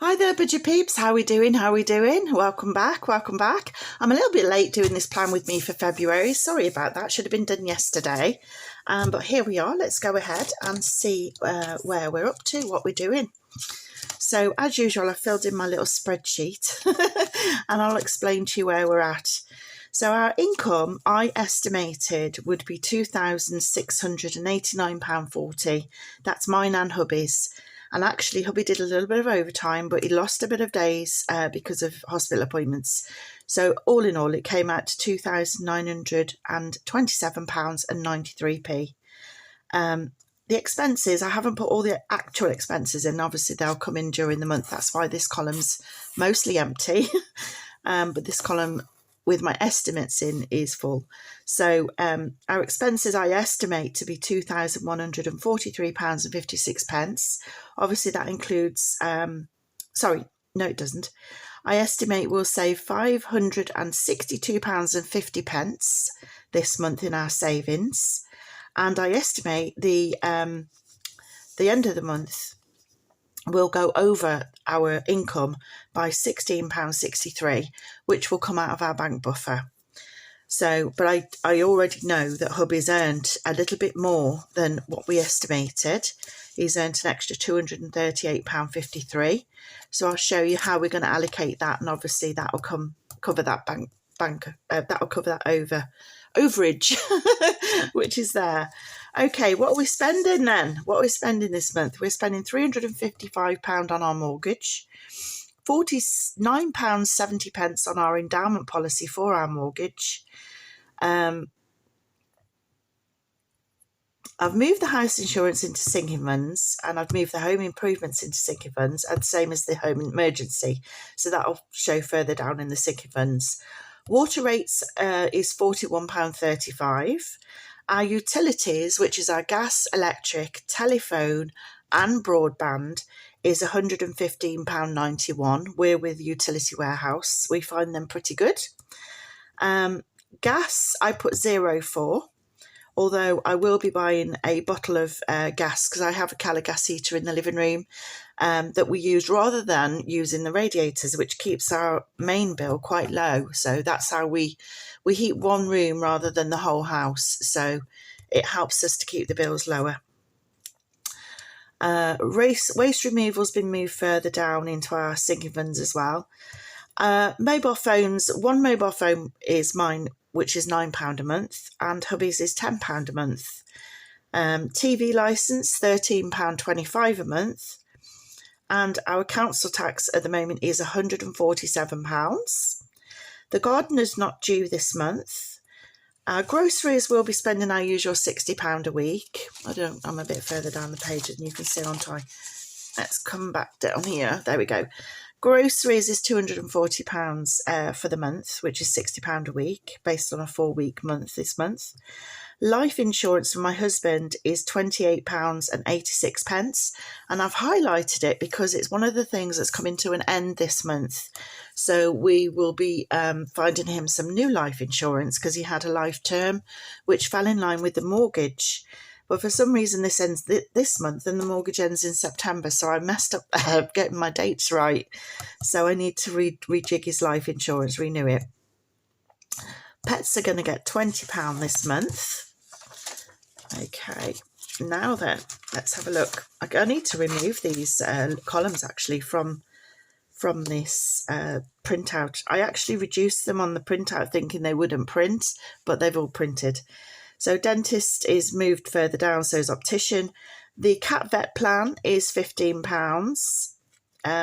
Hi there, Budget Peeps. How we doing? Welcome back. I'm a little bit late doing this plan with me for February. Sorry about that. Should have been done yesterday. But here we are. Let's go ahead and see where we're up to, what we're doing. So, as usual, I filled in my little spreadsheet and I'll explain to you where we're at. So our income, I estimated, would be £2,689.40. That's mine and hubby's. And actually, hubby did a little bit of overtime, but he lost a bit of days because of hospital appointments. So all in all, it came out to £2,927.93. The expenses, I haven't put all the actual expenses in. Obviously, they'll come in during the month. That's why this column's mostly empty. But this column with my estimates in is full. So our expenses I estimate to be £2,143.56. Obviously that includes, sorry, no it doesn't. I estimate we'll save £562.50 this month in our savings. And I estimate the end of the month will go over our income by £16.63, which will come out of our bank buffer. So, but I already know that hubby's earned a little bit more than what we estimated. He's earned an extra £238.53. So I'll show you how we're going to allocate that, and obviously that will cover that that will cover that overage, which is there. Okay, what are we spending then? What are we spending this month? We're spending £355 on our mortgage, £49.70 on our endowment policy for our mortgage. I've moved the house insurance into sinking funds, and I've moved the home improvements into sinking funds, and same as the home emergency. So that'll show further down in the sinking funds. Water rates is £41.35. Our utilities, which is our gas, electric, telephone and broadband, is £115.91. We're with Utility Warehouse. We find them pretty good. Gas, I put 0 for, although I will be buying a bottle of gas because I have a Cala gas heater in the living room that we use rather than using the radiators, which keeps our main bill quite low. So that's how we heat one room rather than the whole house. So it helps us to keep the bills lower. Waste removal has been moved further down into our sinking funds as well. Mobile phones, one mobile phone is mine, which is £9 a month, and hubby's is £10 a month. TV licence, £13.25 a month, and our council tax at the moment is £147. The gardener's not due this month. Our groceries, will be spending our usual £60 a week. I'm a bit further down the page than you can see, aren't I? Let's come back down here. There we go. Groceries is £240 for the month, which is £60 a week, based on a 4-week month this month. Life insurance for my husband is £28.86, and I've highlighted it because it's one of the things that's coming to an end this month. So we will be finding him some new life insurance because he had a life term which fell in line with the mortgage. But for some reason this ends this month and the mortgage ends in September, so I messed up getting my dates right. So I need to rejig his life insurance, renew it. Pets are going to get £20 this month. Okay, now then, let's have a look. I need to remove these columns actually from this printout. I actually reduced them on the printout thinking they wouldn't print, but they've all printed. So dentist is moved further down, so is optician. The cat vet plan is £15.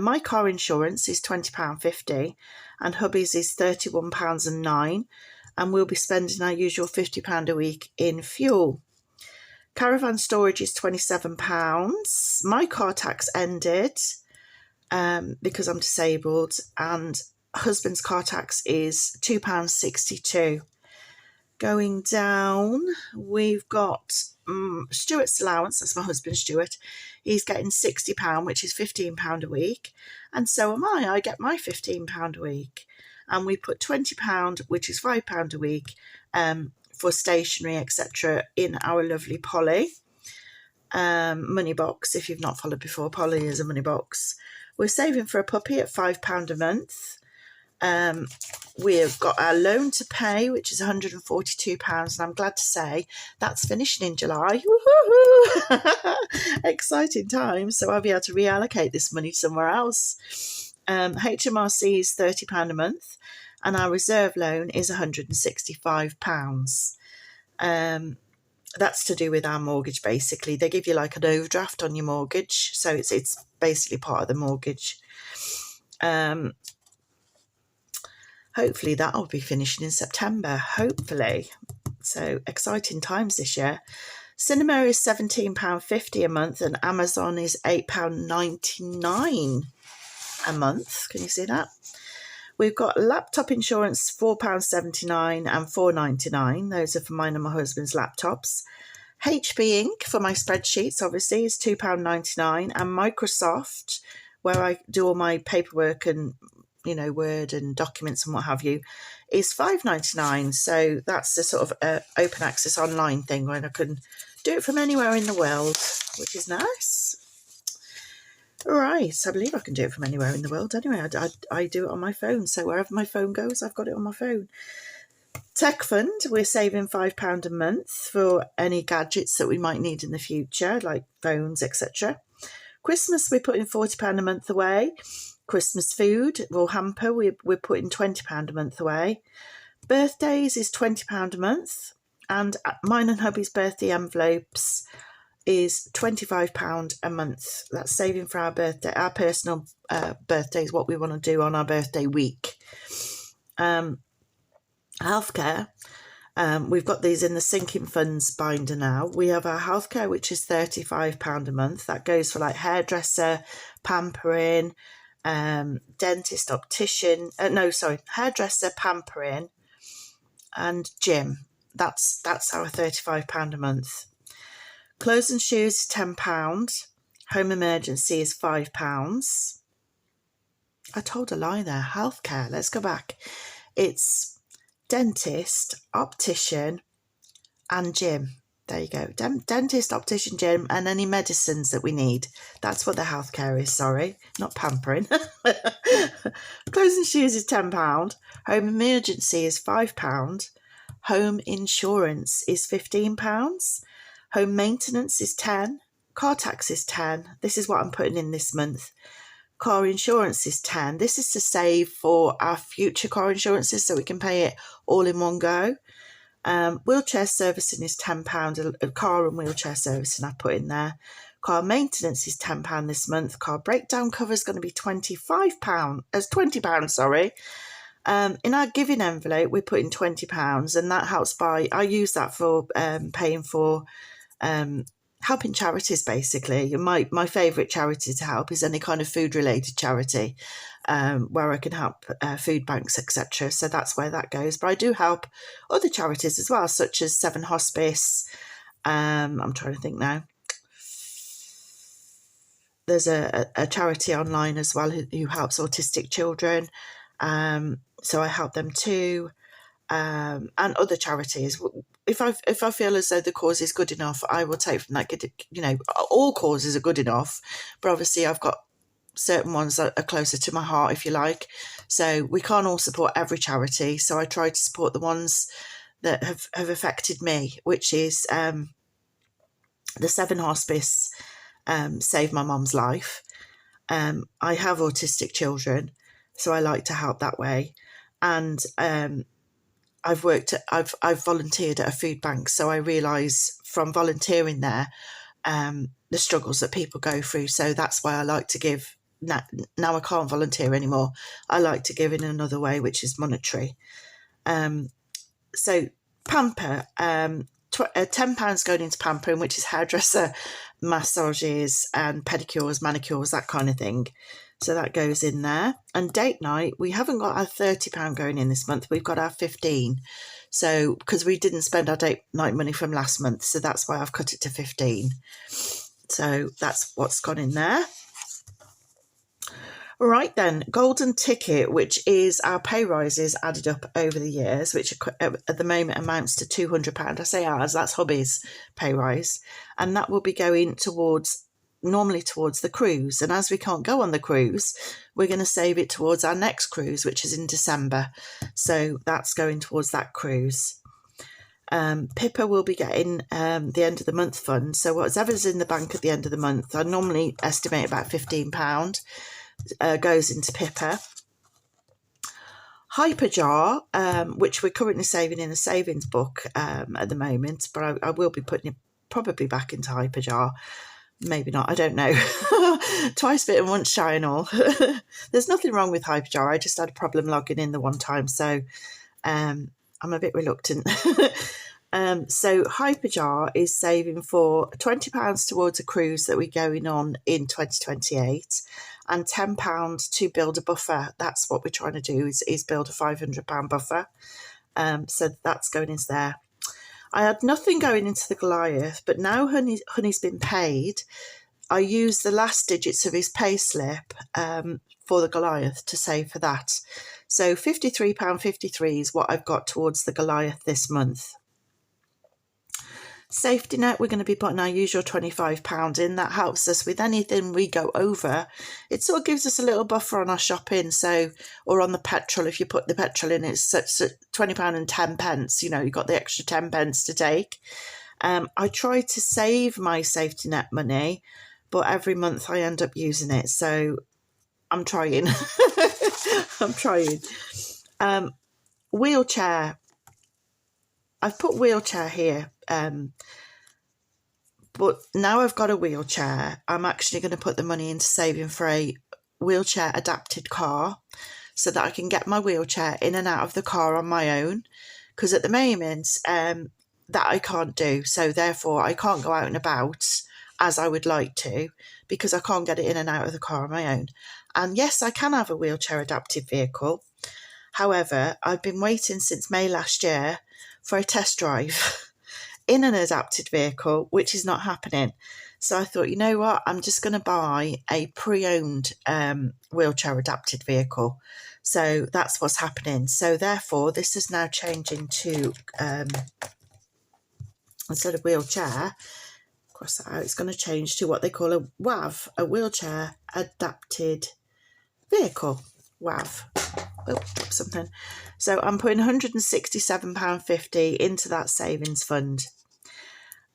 My car insurance is £20.50, and hubby's is £31.09, and we'll be spending our usual £50 a week in fuel. Caravan storage is £27. My car tax ended because I'm disabled, and husband's car tax is £2.62. Going down, we've got Stuart's allowance. That's my husband, Stuart. He's getting £60, which is £15 a week. And so am I. I get my £15 a week. And we put £20, which is £5 a week, for stationery, etc., in our lovely Polly money box. If you've not followed before, Polly is a money box. We're saving for a puppy at £5 a month. We've got our loan to pay, which is £142, and I'm glad to say that's finishing in July. Woohoo! Exciting times. So I'll be able to reallocate this money somewhere else. HMRC is £30 a month, and our reserve loan is £165. That's to do with our mortgage, basically. They give you like an overdraft on your mortgage, so it's basically part of the mortgage. Hopefully that'll be finishing in September, hopefully. So exciting times this year. Cinema is £17.50 a month, and Amazon is £8.99 a month. Can you see that? We've got laptop insurance, £4.79 and £4.99. Those are for mine and my husband's laptops. HP Ink for my spreadsheets, obviously, is £2.99. And Microsoft, where I do all my paperwork and, Word and documents and what have you, is £5.99. So that's the sort of open access online thing where I can do it from anywhere in the world, which is nice. Right, I believe I can do it from anywhere in the world. Anyway, I do it on my phone. So wherever my phone goes, I've got it on my phone. Tech Fund, we're saving £5 a month for any gadgets that we might need in the future, like phones, etc. Christmas, we're putting £40 a month away. Christmas food or hamper, we're putting £20 a month away. Birthdays is £20 a month. And mine and hubby's birthday envelopes is £25 a month. That's saving for our birthday, our personal birthdays, what we want to do on our birthday week. Healthcare, we've got these in the sinking funds binder now. We have our healthcare, which is £35 a month. That goes for like hairdresser, pampering, dentist, optician. Hairdresser, pampering, and gym. That's our £35 a month. Clothes and shoes is £10. Home emergency is £5. I told a lie there. Healthcare. Let's go back. It's dentist, optician, and gym. There you go. Dentist, optician, gym, and any medicines that we need. That's what the healthcare is, sorry. Not pampering. Clothes and shoes is £10. Home emergency is £5. Home insurance is £15. Home maintenance is £10. Car tax is £10. This is what I'm putting in this month. Car insurance is £10. This is to save for our future car insurances so we can pay it all in one go. Wheelchair servicing is £10. A car and wheelchair servicing I put in there. Car maintenance is £10 this month. Car breakdown cover is going to be £20, sorry. In our giving envelope, we put in £20, and that helps I use that for paying for helping charities, basically. My favourite charity to help is any kind of food-related charity, where I can help food banks, etc. So that's where that goes. But I do help other charities as well, such as Seven Hospice. I'm trying to think now. There's a charity online as well who helps autistic children. So I help them too. And other charities. If I feel as though the cause is good enough, I will take from that. All causes are good enough, but obviously I've got certain ones that are closer to my heart, if you like. So we can't all support every charity. So I try to support the ones that have affected me, which is the Seven Hospice saved my mum's life. I have autistic children, so I like to help that way. And I've volunteered at a food bank, so I realise from volunteering there the struggles that people go through. So that's why I like to give. Now I can't volunteer anymore. I like to give in another way, which is monetary. So pamper, £10 going into pampering, which is hairdresser, massages and pedicures, manicures, that kind of thing. So that goes in there. And date night, we haven't got our £30 going in this month. We've got our £15. So because we didn't spend our date night money from last month, so that's why I've cut it to £15. So that's what's gone in there. All right then, golden ticket, which is our pay rises added up over the years, which at the moment amounts to £200. I say ours, that's hubby's pay rise. And that will be going towards normally towards the cruise. And as we can't go on the cruise, we're going to save it towards our next cruise, which is in December. So that's going towards that cruise. Pippa will be getting the end of the month fund. So whatever's in the bank at the end of the month, I normally estimate about £15 goes into Pippa. Hyperjar, which we're currently saving in a savings book at the moment, but I will be putting it probably back into Hyperjar. Maybe not, I don't know. Twice bitten, once shy and all. There's nothing wrong with Hyperjar. I just had a problem logging in the one time, so I'm a bit reluctant. So Hyperjar is saving for £20 towards a cruise that we're going on in 2028 and £10 to build a buffer. That's what we're trying to do, is build a £500 buffer. So that's going into there. I had nothing going into the Goliath, but now Honey's been paid, I used the last digits of his pay slip for the Goliath to save for that. So £53.53 is what I've got towards the Goliath this month. Safety net, we're going to be putting our usual £25 in. That helps us with anything we go over. It sort of gives us a little buffer on our shopping, so, or on the petrol. If you put the petrol in, it's £20 and 10 pence. You know, you've got the extra 10 pence to take. I try to save my safety net money, but every month I end up using it. So I'm trying. I'm trying. Wheelchair. I've put wheelchair here. But now I've got a wheelchair, I'm actually going to put the money into saving for a wheelchair adapted car so that I can get my wheelchair in and out of the car on my own, because at the moment that I can't do, so therefore I can't go out and about as I would like to because I can't get it in and out of the car on my own. And yes, I can have a wheelchair adapted vehicle. However, I've been waiting since May last year for a test drive in an adapted vehicle, which is not happening. So I thought, you know what, I'm just going to buy a pre-owned wheelchair adapted vehicle. So that's what's happening. So therefore, this is now changing to, instead of wheelchair, cross that out, it's going to change to what they call a WAV, a wheelchair adapted vehicle. WAV. Oh, something. So I'm putting £167.50 into that savings fund.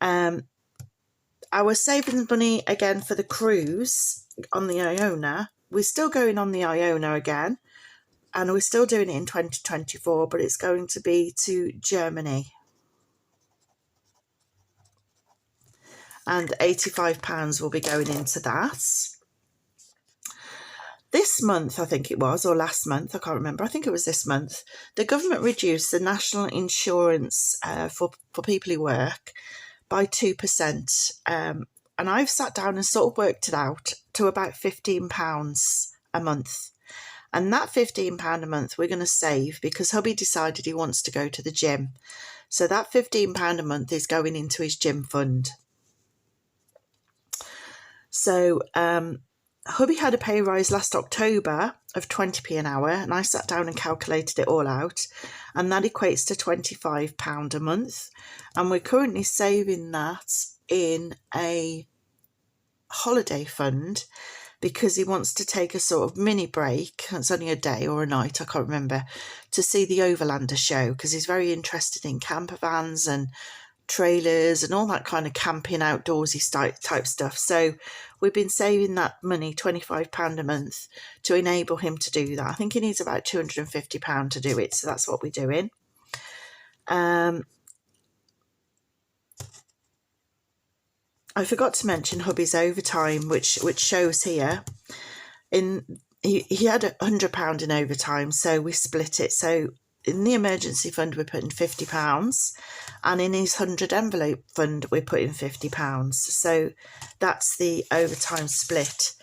Our savings money again for the cruise on the Iona, we're still going on the Iona again, and we're still doing it in 2024, but it's going to be to Germany. And £85 will be going into that. This month, I think it was, or last month, I can't remember. I think it was this month. The government reduced the national insurance for people who work by 2%. And I've sat down and sort of worked it out to about £15 a month. And that £15 a month we're going to save because hubby decided he wants to go to the gym. So that £15 a month is going into his gym fund. So, hubby had a pay rise last October of 20p an hour, and I sat down and calculated it all out, and that equates to £25 a month. And we're currently saving that in a holiday fund because he wants to take a sort of mini break. It's only a day or a night, I can't remember, to see the Overlander show because he's very interested in camper vans and trailers and all that kind of camping outdoorsy type stuff. So we've been saving that money, £25 a month, to enable him to do that. I think he needs about £250 to do it, so that's what we're doing. I forgot to mention hubby's overtime, which shows here. He had £100 in overtime, so we split it. So in the emergency fund, we're putting £50, and in his 100 envelope fund, we're putting £50. So that's the overtime split.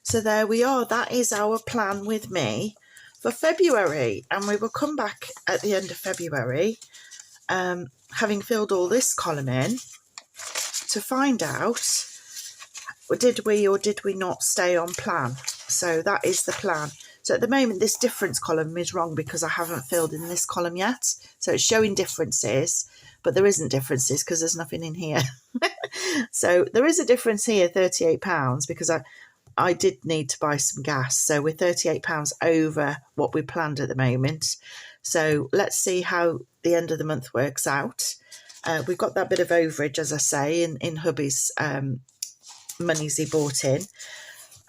So there we are. That is our plan with me for February. And we will come back at the end of February, having filled all this column in, to find out, did we or did we not stay on plan? So that is the plan. So at the moment, this difference column is wrong because I haven't filled in this column yet. So it's showing differences, but there isn't differences because there's nothing in here. So there is a difference here, £38, because I did need to buy some gas. So we're £38 over what we planned at the moment. So let's see how the end of the month works out. We've got that bit of overage, as I say, in hubby's monies he bought in,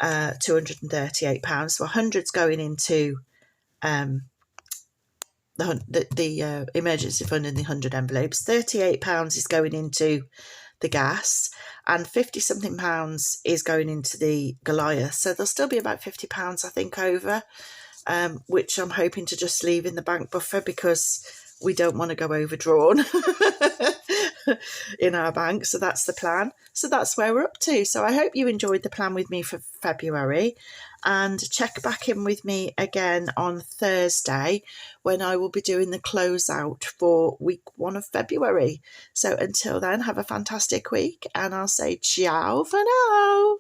£238. So 100's going into the emergency fund in the 100 envelopes. £38 is going into the gas, and 50 something pounds is going into the Goliath. So there'll still be about £50, I think, over, which I'm hoping to just leave in the bank buffer because we don't want to go overdrawn in our bank. So that's the plan. So that's where we're up to. So I hope you enjoyed the plan with me for February, and check back in with me again on Thursday when I will be doing the closeout for week 1 of February. So until then, have a fantastic week, and I'll say ciao for now.